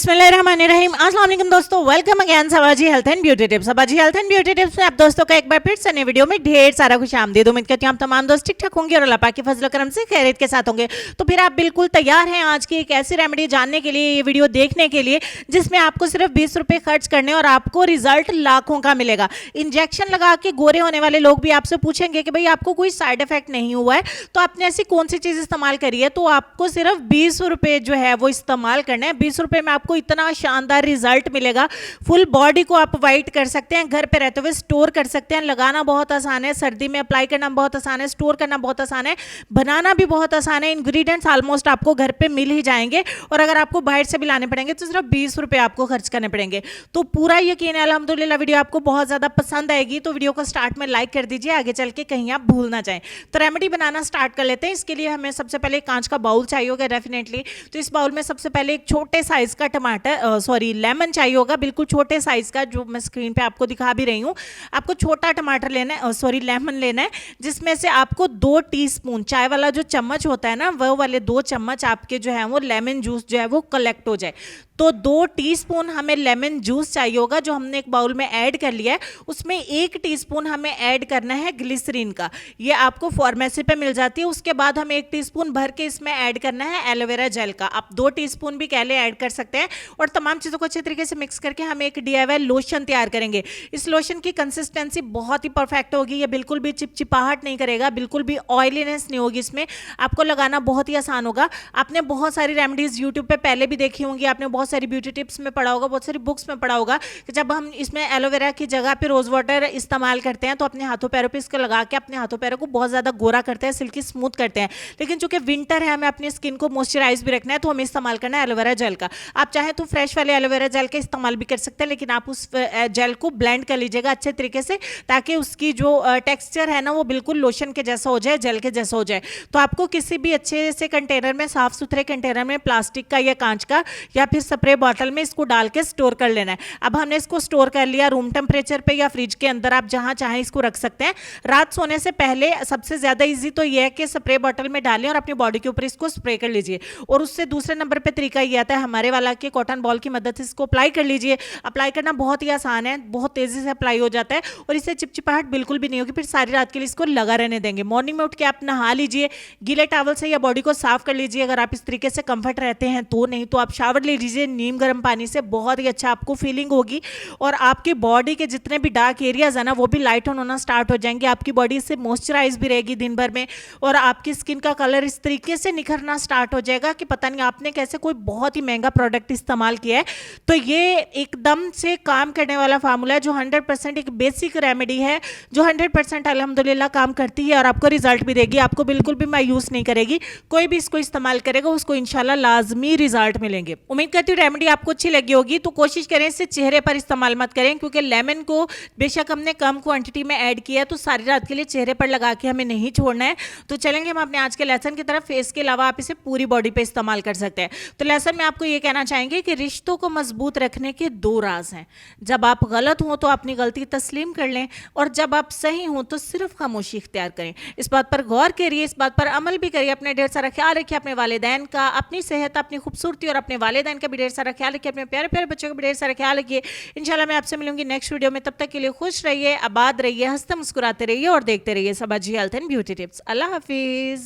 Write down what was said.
बिस्मिल्लाहिर्रहमानिर्रहीम। अस्सलाम वालेकुम दोस्तों, welcome again Sabaji health and beauty tips. Sabaji health and beauty tips में आप दोस्तों का एक बार फिर से नई वीडियो में ढेर सारा खुशामदीद। उम्मीद करती हूं आप तमाम दोस्त ठीक ठाक होंगे और अल्लाह पाक के फजल करम से खैरियत के साथ होंगे। तो फिर आप बिल्कुल तैयार हैं आज की एक ऐसी रेमेडी जानने के लिए, ये वीडियो देखने के लिए, जिसमें आपको सिर्फ 20 रुपये खर्च करने और आपको रिजल्ट लाखों का मिलेगा। इंजेक्शन लगा के गोरे होने वाले लोग भी आपसे पूछेंगे कि भाई आपको कोई साइड इफेक्ट नहीं हुआ है, तो आपने ऐसी कौन सी चीज इस्तेमाल करी है, तो आपको सिर्फ 20 रुपये जो है वो इस्तेमाल करना है। 20 रुपये में आपको इतना शानदार रिजल्ट मिलेगा। फुल बॉडी को आप वाइट कर सकते हैं, घर पे रहते हुए स्टोर कर सकते हैं। लगाना बहुत आसान है, सर्दी में अप्लाई करना बहुत आसान है, स्टोर करना बहुत आसान है, बनाना भी बहुत आसान है। इंग्रेडिएंट्स ऑलमोस्ट आपको घर पे मिल ही जाएंगे और अगर आपको बाहर से भी लाने पड़ेंगे तो सिर्फ 20 रुपये आपको खर्च करने पड़ेंगे। तो पूरा यकीन है अल्हम्दुलिल्लाह वीडियो आपको बहुत ज़्यादा पसंद आएगी। तो वीडियो को स्टार्ट में लाइक कर दीजिए, आगे चल के कहीं आप भूल ना जाएं। तो रेमेडी बनाना स्टार्ट कर लेते हैं। इसके लिए हमें सबसे पहले कांच का बाउल चाहिए होगा डेफिनेटली। तो इस बाउल में सबसे पहले एक छोटे साइज का लेमन चाहिए होगा, बिल्कुल छोटे साइज का, जो मैं स्क्रीन पे आपको दिखा भी रही हूँ। आपको छोटा टमाटर लेना है, लेमन लेना है, जिसमें से आपको 2 टीस्पून चाय वाला जो चम्मच होता है ना, वो वाले 2 चम्मच आपके जो है वो लेमन जूस जो है वो कलेक्ट हो जाए। तो 2 टीस्पून हमें लेमन जूस चाहिए होगा, जो हमने एक बाउल में ऐड कर लिया है। उसमें 1 टीस्पून हमें ऐड करना है ग्लिसरीन का, ये आपको फार्मेसी पे मिल जाती है। उसके बाद हमें 1 टीस्पून भर के इसमें ऐड करना है एलोवेरा जेल का। आप 2 टीस्पून भी कहले ऐड कर सकते हैं। और तमाम चीज़ों को अच्छे तरीके से मिक्स करके हम एक DIY लोशन तैयार करेंगे। इस लोशन की कंसिस्टेंसी बहुत ही परफेक्ट होगी, ये बिल्कुल भी चिपचिपाहट नहीं करेगा, बिल्कुल भी ऑयलीनेस नहीं होगी इसमें। आपको लगाना बहुत ही आसान होगा। आपने बहुत सारी रेमेडीज यूट्यूब पे पहले भी देखी होंगी, आपने बहुत सारी ब्यूटी टिप्स में पढ़ा होगा, बहुत सारी बुक्स में पढ़ा होगा कि जब हम इसमें एलोवेरा की जगह पे रोज वाटर इस्तेमाल करते हैं तो अपने हाथों पैरों पे इसको लगा के अपने हाथों पैरों को बहुत ज़्यादा गोरा करते हैं, सिल्की स्मूथ करते हैं। लेकिन चूंकि विंटर है, हमें अपनी स्किन को मॉइस्चराइज भी रखना है, तो हमें इस्तेमाल करना है एलोवेरा जेल का। आप चाहें तो फ्रेश वाले एलोवेरा जेल का इस्तेमाल भी कर सकते हैं, लेकिन आप उस जेल को ब्लेंड कर लीजिएगा अच्छे तरीके से, ताकि उसकी जो टेक्सचर है ना वो बिल्कुल लोशन के जैसा हो जाए, जेल के जैसा हो जाए। तो आपको किसी भी अच्छे से कंटेनर में, साफ सुथरे कंटेनर में, प्लास्टिक का या कांच का या फिर स्प्रे बॉटल में इसको डाल के स्टोर कर लेना है। अब हमने इसको स्टोर कर लिया रूम टेम्परेचर पे या फ्रिज के अंदर, आप जहां चाहें इसको रख सकते हैं। रात सोने से पहले सबसे ज्यादा इजी तो यह है कि स्प्रे बॉटल में डालें और अपनी बॉडी के ऊपर इसको स्प्रे कर लीजिए। और उससे दूसरे नंबर पे तरीका यह आता है हमारे वाला के कॉटन बॉल की मदद से इसको अप्लाई कर लीजिए। अप्लाई करना बहुत ही आसान है, बहुत तेजी से अप्लाई हो जाता है और इससे चिपचिपाहट बिल्कुल भी नहीं होगी। फिर सारी रात के लिए इसको लगा रहने देंगे। मॉर्निंग में उठ के आप नहा लीजिए, गीले टॉवल से या बॉडी को साफ कर लीजिए अगर आप इस तरीके से कंफर्ट रहते हैं तो। नहीं तो आप शावर ले लीजिए नीम गर्म पानी से, बहुत ही अच्छा आपको फीलिंग होगी और आपकी बॉडी के जितने भी डार्क एरियाज है ना वो भी लाइट ऑन होना स्टार्ट हो जाएंगे। आपकी बॉडी से मॉइस्चराइज भी रहेगी दिन भर में और आपकी स्किन का कलर इस तरीके से निखरना स्टार्ट हो जाएगा कि पता नहीं आपने कैसे कोई बहुत ही महंगा प्रोडक्ट इस्तेमाल किया है। तो ये एकदम से काम करने वाला फार्मूला है, जो 100% एक बेसिक रेमेडी है, जो 100% अल्हम्दुलिल्लाह काम करती है और आपको रिजल्ट भी देगी। आपको बिल्कुल भी मायूस नहीं करेगी। कोई भी इसको इस्तेमाल करेगा उसको इंशाल्लाह लाजमी रिजल्ट मिलेंगे। उम्मीद करती हूँ रेमेडी आपको अच्छी लगी होगी। तो कोशिश करें इसे चेहरे पर इस्तेमाल मत करें, क्योंकि लेमन को बेशक हमने कम क्वांटिटी में ऐड किया है, तो सारी रात के लिए चेहरे पर लगा के हमें नहीं छोड़ना है। तो चलेंगे हम अपने आज के लेसन की तरफ। फेस के अलावा आप इसे पूरी बॉडी पे इस्तेमाल कर सकते हैं। तो लेसन में आपको ये कहना चाहेंगे कि रिश्तों को मजबूत रखने के 2 राज हैं। जब आप गलत हो तो अपनी गलती तस्लीम कर लें और जब आप सही हो तो सिर्फ खामोशी इख्तियार करें। इस बात पर गौर करिए, इस बात पर अमल भी करिए। अपने ढेर सारा ख्याल रखिए, अपने वालिदैन का, अपनी सेहत, अपनी खूबसूरती और अपने वालिदैन का भी ढेर सारा ख्याल रखिए। अपने प्यारे प्यारे बच्चों का भी ढेर सारा ख्याल रखिए। इंशाल्लाह मैं आपसे मिलूंगी नेक्स्ट वीडियो में। तब तक के लिए खुश रहिए, आबाद रहिए, हंसते मुस्कुराते रहिए और देखते रहिए Sabaji health and beauty tips. Allah Hafiz.